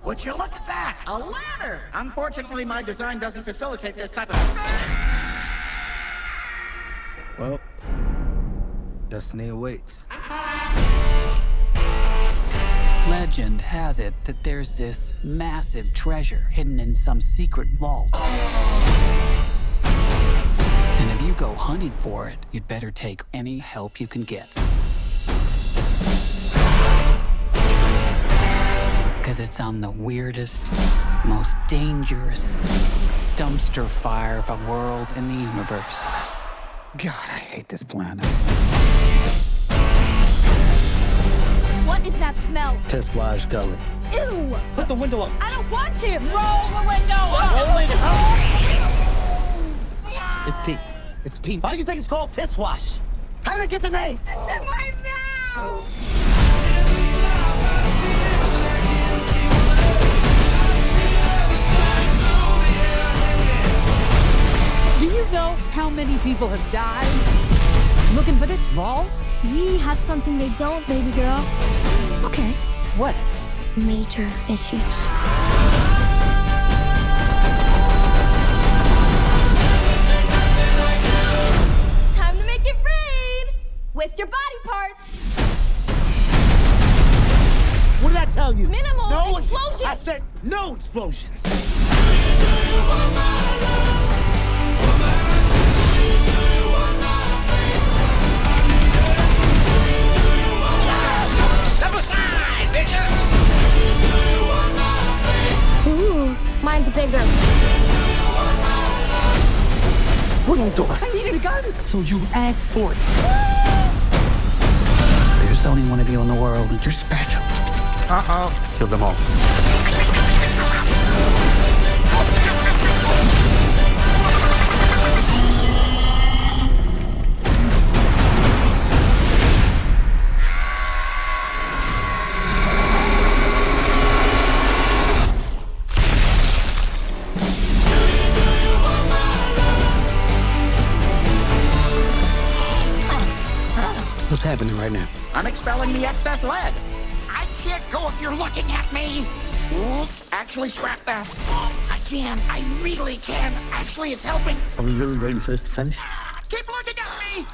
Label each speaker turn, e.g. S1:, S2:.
S1: Would you look at that? A ladder! Unfortunately, my design doesn't facilitate this type of...
S2: Well, destiny awaits.
S3: Legend has it that there's this massive treasure hidden in some secret vault. And if you go hunting for it, you'd better take any help you can get. Because it's on the weirdest, most dangerous dumpster fire of a world in the universe. God, I hate this planet.
S4: What is that smell?
S2: Piss wash gullet.
S4: Ew!
S2: Put the window up.
S4: I don't want to! Roll the window up!
S2: Roll it up! It's Pete. It's Pete. Why do you think it's called piss wash? How did it get the name?
S4: It's in my mouth!
S5: Do you know how many people have died looking for this vault?
S4: We have something they don't, baby girl.
S5: Okay, what?
S4: Major issues. Time to make it rain with your body parts.
S2: What did I tell you?
S4: Minimal
S2: no
S4: explosions.
S2: I said no explosions.
S1: Step aside, bitches!
S4: Ooh, mine's bigger.
S2: What are you doing?
S3: I needed a gun, so you asked for it. There's only one of you in the world, and you're special.
S1: Uh-oh.
S2: Kill them all. What's happening right now?
S1: I'm expelling the excess lead. I can't go if you're looking at me. Actually, scrap that. I can. I really can. Actually, it's helping.
S2: Are we really ready for this to finish?
S1: Keep looking at me.